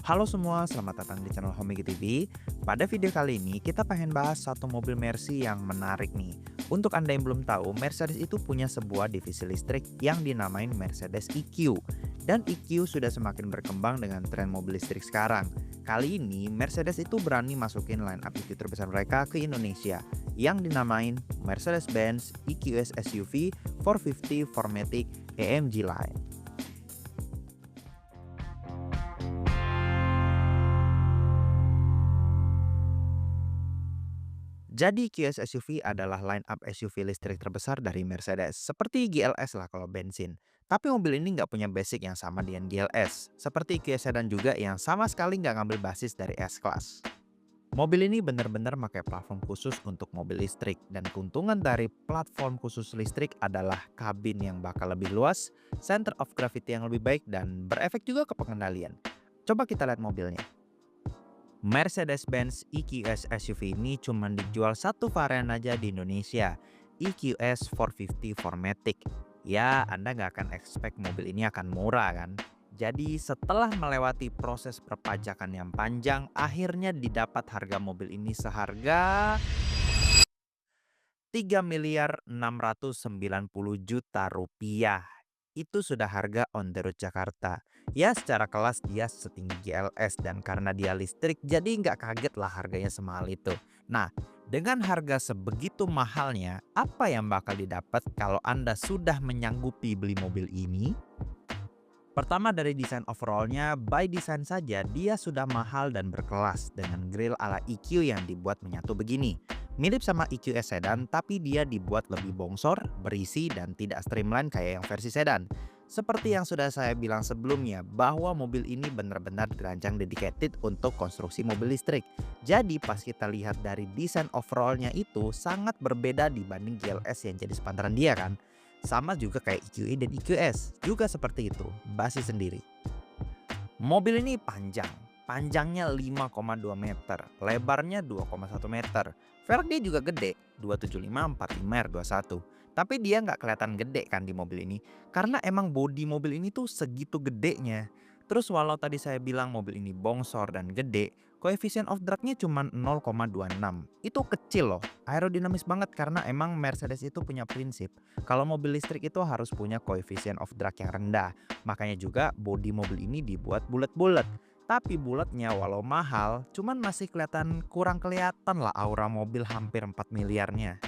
Halo semua, selamat datang di channel Homegi TV. Pada video kali ini kita pengen bahas satu mobil Mercy yang menarik nih. Untuk Anda yang belum tahu, Mercedes itu punya sebuah divisi listrik yang dinamain Mercedes EQ. Dan EQ sudah semakin berkembang dengan tren mobil listrik sekarang. Kali ini Mercedes itu berani masukin line up EQ terbesar mereka ke Indonesia yang dinamain Mercedes-Benz EQS SUV 450 4MATIC AMG Line. Jadi QS SUV adalah line up SUV listrik terbesar dari Mercedes, seperti GLS lah kalau bensin. Tapi mobil ini nggak punya basic yang sama dengan GLS, seperti QS sedan juga yang sama sekali nggak ngambil basis dari S-Class. Mobil ini benar-benar pakai platform khusus untuk mobil listrik, dan keuntungan dari platform khusus listrik adalah kabin yang bakal lebih luas, center of gravity yang lebih baik, dan berefek juga ke pengendalian. Coba kita lihat mobilnya. Mercedes-Benz EQS SUV ini cuma dijual satu varian aja di Indonesia, EQS 450 4MATIC. Ya, Anda nggak akan expect mobil ini akan murah kan? Jadi setelah melewati proses perpajakan yang panjang, akhirnya didapat harga mobil ini seharga 3.690 juta rupiah. Itu sudah harga on the road Jakarta. Ya secara kelas dia setinggi GLS, dan karena dia listrik jadi nggak kaget lah harganya semahal itu. Nah, dengan harga sebegitu mahalnya, apa yang bakal didapat kalau Anda sudah menyanggupi beli mobil ini? Pertama dari desain overallnya, by design saja dia sudah mahal dan berkelas dengan grill ala EQ yang dibuat menyatu begini. Mirip sama EQS sedan, tapi dia dibuat lebih bongsor, berisi, dan tidak streamline kayak yang versi sedan. Seperti yang sudah saya bilang sebelumnya, bahwa mobil ini benar-benar dirancang dedicated untuk konstruksi mobil listrik. Jadi pas kita lihat dari desain overallnya itu sangat berbeda dibanding GLS yang jadi sepantaran dia kan. Sama juga kayak EQE dan EQS, juga seperti itu, basis sendiri. Mobil ini panjangnya 5,2 meter, lebarnya 2,1 meter. Velg dia juga gede, 275 45 R21. Tapi dia nggak kelihatan gede kan di mobil ini, karena emang bodi mobil ini tuh segitu gedenya. Terus walau tadi saya bilang mobil ini bongsor dan gede, koefisien of drag-nya cuma 0,26. Itu kecil loh, aerodinamis banget karena emang Mercedes itu punya prinsip kalau mobil listrik itu harus punya koefisien of drag yang rendah. Makanya juga bodi mobil ini dibuat bulat-bulat. Tapi bulatnya walau mahal, cuman masih kurang kelihatan lah aura mobil hampir 4 miliarnya.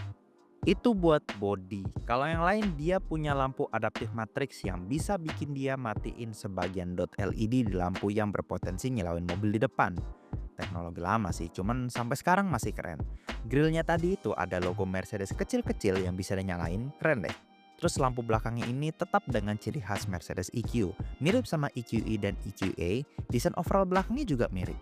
Itu buat body. Kalau yang lain dia punya lampu adaptive matrix yang bisa bikin dia matiin sebagian dot LED di lampu yang berpotensi nyilauin mobil di depan. Teknologi lama sih, cuman sampai sekarang masih keren. Grillnya tadi itu ada logo Mercedes kecil-kecil yang bisa dinyalain, keren deh. Terus lampu belakangnya ini tetap dengan ciri khas Mercedes EQ. Mirip sama EQE dan EQA, desain overall belakangnya juga mirip.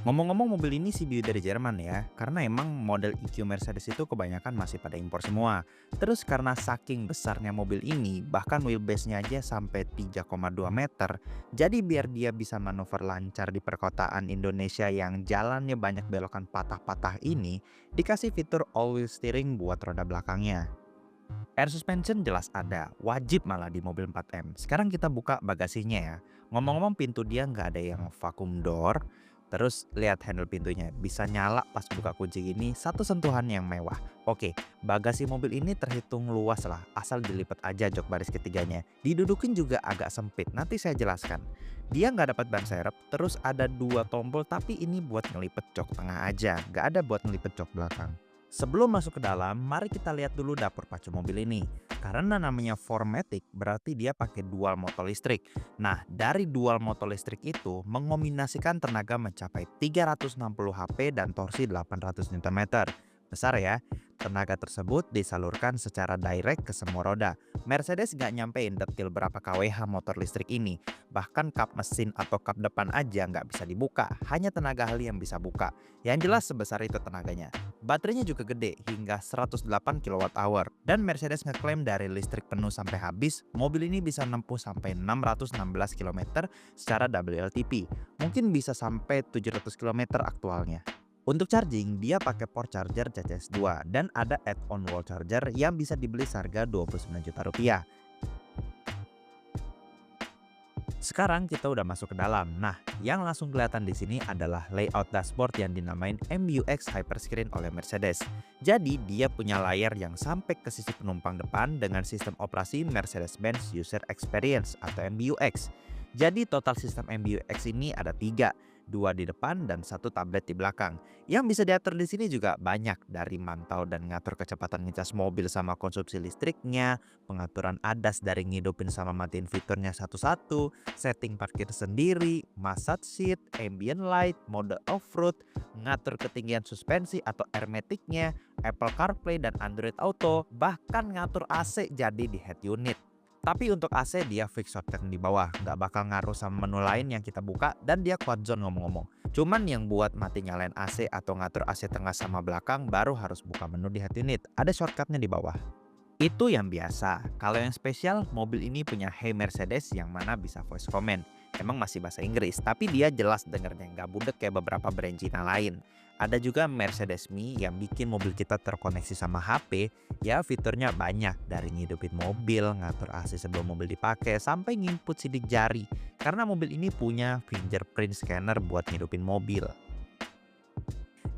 Ngomong-ngomong mobil ini CBU dari Jerman ya, karena emang model EQ Mercedes itu kebanyakan masih pada impor semua. Terus karena saking besarnya mobil ini, bahkan wheelbase-nya aja sampai 3,2 meter, jadi biar dia bisa manuver lancar di perkotaan Indonesia yang jalannya banyak belokan patah-patah ini, dikasih fitur all-wheel steering buat roda belakangnya. Air suspension jelas ada, wajib malah di mobil 4M. Sekarang kita buka bagasinya ya. Ngomong-ngomong pintu dia nggak ada yang vacuum door. Terus lihat handle pintunya, bisa nyala pas buka kunci gini, satu sentuhan yang mewah. Oke, bagasi mobil ini terhitung luas lah, asal dilipat aja jok baris ketiganya. Didudukin juga agak sempit, nanti saya jelaskan. Dia nggak dapat ban serep, terus ada dua tombol tapi ini buat ngelipet jok tengah aja, nggak ada buat ngelipet jok belakang. Sebelum masuk ke dalam, mari kita lihat dulu dapur pacu mobil ini. Karena namanya 4MATIC berarti dia pakai dual motor listrik. Nah, dari dual motor listrik itu mengombinasikan tenaga mencapai 360 HP dan torsi 800 Nm. Besar ya. Tenaga tersebut disalurkan secara direct ke semua roda. Mercedes nggak nyampein detail berapa kWh motor listrik ini. Bahkan kap mesin atau kap depan aja nggak bisa dibuka. Hanya tenaga ahli yang bisa buka. Yang jelas sebesar itu tenaganya. Baterainya juga gede, hingga 108 kWh. Dan Mercedes ngeklaim dari listrik penuh sampai habis, mobil ini bisa nempuh sampai 616 km secara WLTP. Mungkin bisa sampai 700 km aktualnya. Untuk charging, dia pakai port charger CCS2 dan ada add-on wall charger yang bisa dibeli seharga 29 juta rupiah. Sekarang kita udah masuk ke dalam. Nah, yang langsung kelihatan di sini adalah layout dashboard yang dinamain MBUX Hyperscreen oleh Mercedes. Jadi, dia punya layar yang sampai ke sisi penumpang depan dengan sistem operasi Mercedes-Benz User Experience atau MBUX. Jadi, total sistem MBUX ini ada 3, 2 di depan dan 1 tablet di belakang. Yang bisa diatur di sini juga banyak, dari mantau dan ngatur kecepatan ngecas mobil sama konsumsi listriknya, pengaturan ADAS dari ngidupin sama matiin fiturnya satu-satu, setting parkir sendiri, massage seat, ambient light, mode off-road, ngatur ketinggian suspensi atau hermetiknya, Apple CarPlay dan Android Auto, bahkan ngatur AC jadi di head unit. Tapi untuk AC dia fix shortcut di bawah, nggak bakal ngaruh sama menu lain yang kita buka, dan dia quad zone ngomong-ngomong. Cuman yang buat mati nyalain AC atau ngatur AC tengah sama belakang baru harus buka menu di head unit, ada shortcutnya di bawah. Itu yang biasa. Kalau yang spesial, mobil ini punya Hey Mercedes yang mana bisa voice command. Emang masih bahasa Inggris, tapi dia jelas dengernya, nggak budek kayak beberapa brand Cina lain. Ada juga Mercedes Me yang bikin mobil kita terkoneksi sama HP. Ya, fiturnya banyak, dari ngidupin mobil, ngatur AC sebelum mobil dipakai, sampai nginput sidik jari. Karena mobil ini punya fingerprint scanner buat ngidupin mobil.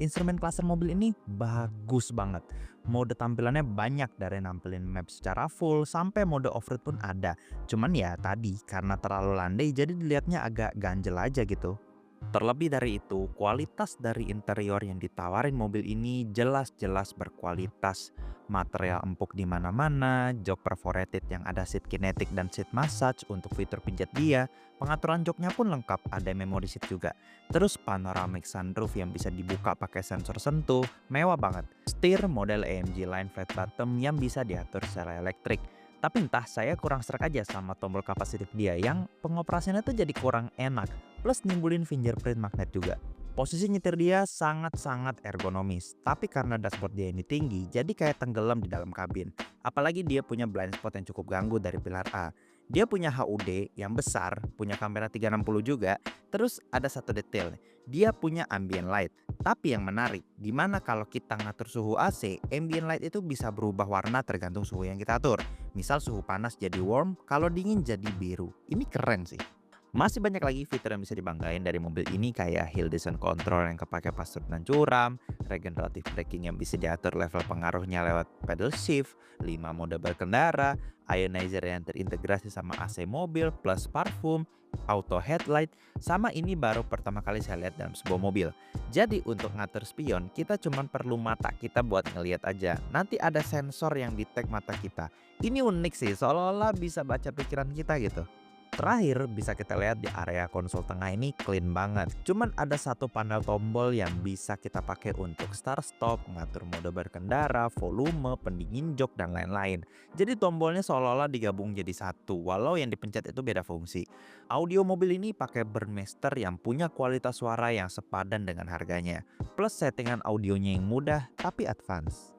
Instrumen cluster mobil ini bagus banget. Mode tampilannya banyak, dari nampilin map secara full sampai mode off-road pun ada. Cuman ya tadi, karena terlalu landai jadi dilihatnya agak ganjel aja gitu. Terlebih dari itu, kualitas dari interior yang ditawarin mobil ini jelas-jelas berkualitas. Material empuk di mana-mana, jok perforated yang ada seat kinetic dan seat massage untuk fitur pijat dia. Pengaturan joknya pun lengkap, ada memory seat juga. Terus panoramic sunroof yang bisa dibuka pakai sensor sentuh, mewah banget. Setir model AMG Line Flat Bottom yang bisa diatur secara elektrik. Tapi entah saya kurang serak aja sama tombol kapasitif dia yang pengoperasiannya tuh jadi kurang enak. Plus nimbulin fingerprint magnet juga. Posisi nyetir dia sangat-sangat ergonomis. Tapi karena dashboard dia ini tinggi, jadi kayak tenggelam di dalam kabin. Apalagi dia punya blind spot yang cukup ganggu dari pilar A. Dia punya HUD yang besar, punya kamera 360 juga. Terus ada satu detail, dia punya ambient light. Tapi yang menarik, dimana kalau kita ngatur suhu AC, ambient light itu bisa berubah warna tergantung suhu yang kita atur. Misal suhu panas jadi warm, kalau dingin jadi biru. Ini keren sih. Masih banyak lagi fitur yang bisa dibanggain dari mobil ini, kayak hill descent control yang kepake pas turunan curam, regenerative braking yang bisa diatur level pengaruhnya lewat pedal shift, 5 mode berkendara, ionizer yang terintegrasi sama AC mobil plus parfum, auto headlight, sama ini baru pertama kali saya lihat dalam sebuah mobil. Jadi untuk ngatur spion, kita cuma perlu mata kita buat ngelihat aja. Nanti ada sensor yang detect mata kita. Ini unik sih, seolah-olah bisa baca pikiran kita gitu. Terakhir bisa kita lihat di area konsol tengah ini clean banget. Cuman ada satu panel tombol yang bisa kita pakai untuk start stop, ngatur mode berkendara, volume, pendingin jok dan lain-lain. Jadi tombolnya seolah-olah digabung jadi satu, walau yang dipencet itu beda fungsi. Audio mobil ini pakai Burmester yang punya kualitas suara yang sepadan dengan harganya. Plus settingan audionya yang mudah tapi advance.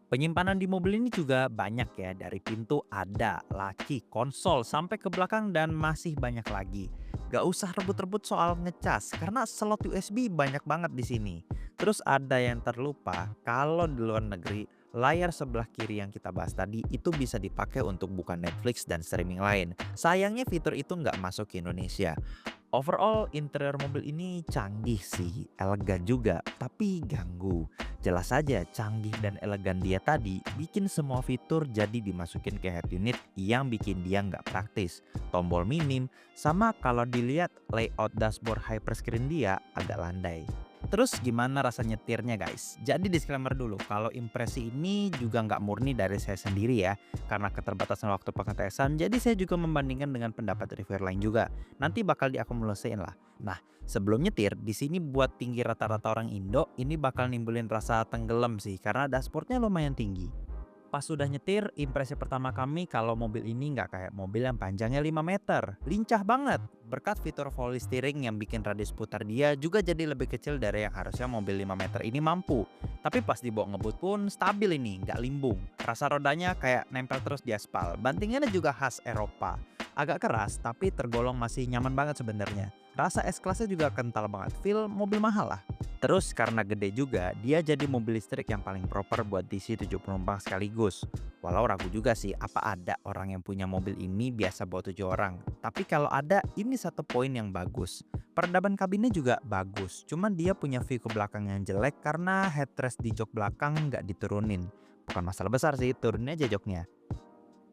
Penyimpanan di mobil ini juga banyak ya, dari pintu ada, laci, konsol, sampai ke belakang dan masih banyak lagi. Gak usah rebut-rebut soal ngecas, karena slot USB banyak banget di sini. Terus ada yang terlupa, kalau di luar negeri, layar sebelah kiri yang kita bahas tadi itu bisa dipakai untuk buka Netflix dan streaming lain. Sayangnya fitur itu nggak masuk ke Indonesia. Overall, interior mobil ini canggih sih, elegan juga, tapi ganggu. Jelas saja canggih dan elegan dia tadi bikin semua fitur jadi dimasukin ke head unit yang bikin dia nggak praktis. Tombol minim, sama kalau dilihat layout dashboard hyperscreen dia agak landai. Terus gimana rasa nyetirnya guys? Jadi disclaimer dulu, kalau impresi ini juga nggak murni dari saya sendiri ya. Karena keterbatasan waktu pengetesan, jadi saya juga membandingkan dengan pendapat reviewer lain juga. Nanti bakal diakumulasiin lah. Nah, sebelum nyetir, di sini buat tinggi rata-rata orang Indo, ini bakal nimbulin rasa tenggelam sih, karena dashboardnya lumayan tinggi. Pas sudah nyetir, impresi pertama kami kalau mobil ini nggak kayak mobil yang panjangnya 5 meter. Lincah banget. Berkat fitur volley steering yang bikin radius putar dia juga jadi lebih kecil dari yang harusnya mobil 5 meter ini mampu. Tapi pas dibawa ngebut pun stabil ini, nggak limbung. Rasa rodanya kayak nempel terus di aspal. Bantingannya juga khas Eropa. Agak keras tapi tergolong masih nyaman banget sebenarnya. Rasa S-Class-nya juga kental banget. Feel mobil mahal lah. Terus karena gede juga, dia jadi mobil listrik yang paling proper buat diisi 7 penumpang sekaligus. Walau ragu juga sih, apa ada orang yang punya mobil ini biasa bawa 7 orang. Tapi kalau ada, ini satu poin yang bagus. Peredaban kabinnya juga bagus, cuman dia punya view ke belakang yang jelek karena headrest di jok belakang nggak diturunin. Bukan masalah besar sih, turunin aja joknya.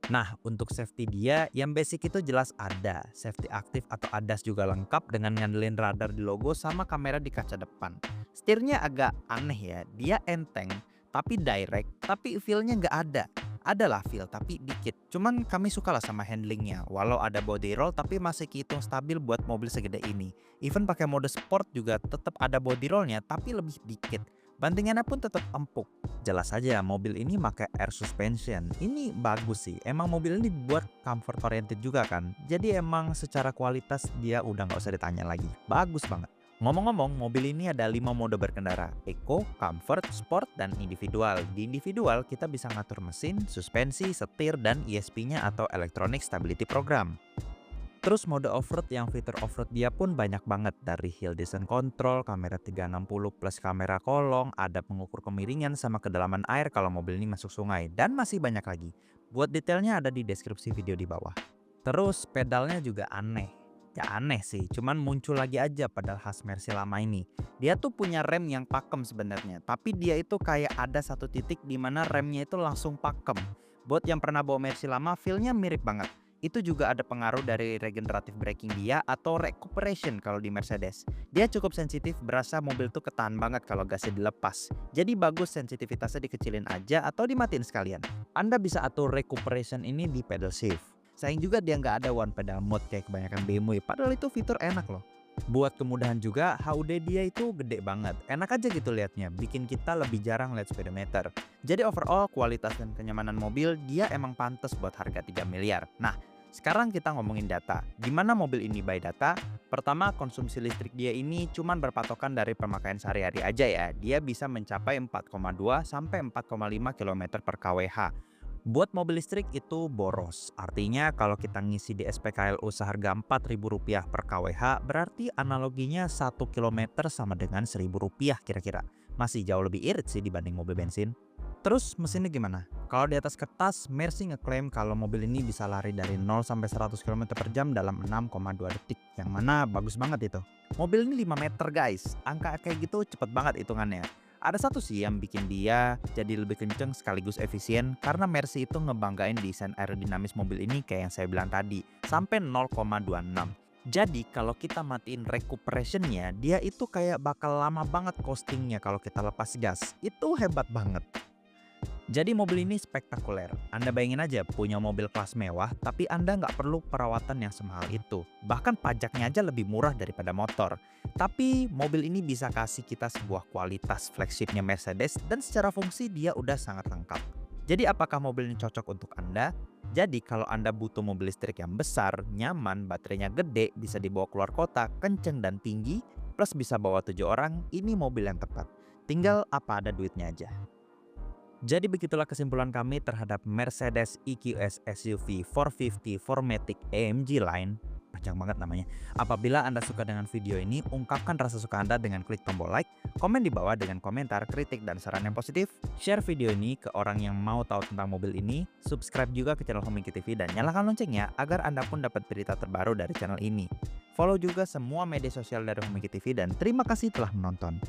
Nah, untuk safety dia yang basic itu jelas ada. Safety aktif atau ADAS juga lengkap dengan ngandelin radar di logo sama kamera di kaca depan. Setirnya agak aneh ya, dia enteng tapi direct, tapi feel-nya nggak ada. Adalah feel tapi dikit. Cuman kami suka lah sama handlingnya. Walau ada body roll tapi masih kehitung stabil buat mobil segede ini. Even pakai mode sport juga tetap ada body rollnya tapi lebih dikit. Bantingannya pun tetap empuk. Jelas saja mobil ini pakai air suspension. Ini bagus sih. Emang mobil ini dibuat comfort oriented juga kan. Jadi emang secara kualitas dia udah nggak usah ditanya lagi. Bagus banget. Ngomong-ngomong, mobil ini ada 5 mode berkendara. Eco, Comfort, Sport, dan Individual. Di Individual kita bisa ngatur mesin, suspensi, setir, dan ESP-nya atau Electronic Stability Program. Terus mode off-road yang fitur off-road dia pun banyak banget, dari hill descent control, kamera 360 plus kamera kolong, ada pengukur kemiringan sama kedalaman air kalau mobil ini masuk sungai, dan masih banyak lagi. Buat detailnya ada di deskripsi video di bawah. Terus pedalnya juga aneh. Ya aneh sih, cuman muncul lagi aja padahal khas Mercy lama ini. Dia tuh punya rem yang pakem sebenarnya, tapi dia itu kayak ada satu titik di mana remnya itu langsung pakem. Buat yang pernah bawa Mercy lama, feel-nya mirip banget. Itu juga ada pengaruh dari regenerative braking dia atau recuperation kalau di Mercedes. Dia cukup sensitif, berasa mobil tuh ketahan banget kalau gasnya dilepas. Jadi bagus sensitivitasnya dikecilin aja atau dimatiin sekalian. Anda bisa atur recuperation ini di pedal shift. Sayang juga dia nggak ada one pedal mode kayak kebanyakan BMW, padahal itu fitur enak loh. Buat kemudahan juga, HUD dia itu gede banget. Enak aja gitu liatnya, bikin kita lebih jarang lihat speedometer. Jadi overall kualitas dan kenyamanan mobil dia emang pantas buat harga 3 miliar. Nah, sekarang kita ngomongin data. Gimana mobil ini by data? Pertama, konsumsi listrik dia ini cuman berpatokan dari pemakaian sehari-hari aja ya. Dia bisa mencapai 4,2 sampai 4,5 km per kWh. Buat mobil listrik itu boros. Artinya kalau kita ngisi di SPKLU seharga Rp4.000 per kWh, berarti analoginya 1 km sama dengan Rp1.000 kira-kira. Masih jauh lebih irit sih dibanding mobil bensin. Terus mesinnya gimana? Kalau di atas kertas, Mercy ngeklaim kalau mobil ini bisa lari dari 0 sampai 100 km per jam dalam 6,2 detik. Yang mana bagus banget itu. Mobil ini 5 meter guys. Angka kayak gitu cepet banget hitungannya. Ada satu sih yang bikin dia jadi lebih kenceng sekaligus efisien karena Mercy itu ngebanggain desain aerodinamis mobil ini kayak yang saya bilang tadi, sampai 0,26. Jadi kalau kita matiin recuperationnya, dia itu kayak bakal lama banget coastingnya kalau kita lepas gas. Itu hebat banget. Jadi mobil ini spektakuler. Anda bayangin aja punya mobil kelas mewah, tapi Anda nggak perlu perawatan yang semahal itu. Bahkan pajaknya aja lebih murah daripada motor. Tapi mobil ini bisa kasih kita sebuah kualitas flagshipnya Mercedes dan secara fungsi dia udah sangat lengkap. Jadi apakah mobil ini cocok untuk Anda? Jadi kalau Anda butuh mobil listrik yang besar, nyaman, baterainya gede, bisa dibawa keluar kota, kenceng dan tinggi, plus bisa bawa 7 orang, ini mobil yang tepat. Tinggal apa ada duitnya aja. Jadi begitulah kesimpulan kami terhadap Mercedes EQS SUV 450 4MATIC AMG Line. Panjang banget namanya. Apabila Anda suka dengan video ini, ungkapkan rasa suka Anda dengan klik tombol like, komen di bawah dengan komentar, kritik, dan saran yang positif, share video ini ke orang yang mau tahu tentang mobil ini, subscribe juga ke channel Homiki TV dan nyalakan loncengnya agar Anda pun dapat berita terbaru dari channel ini. Follow juga semua media sosial dari Homiki TV dan terima kasih telah menonton.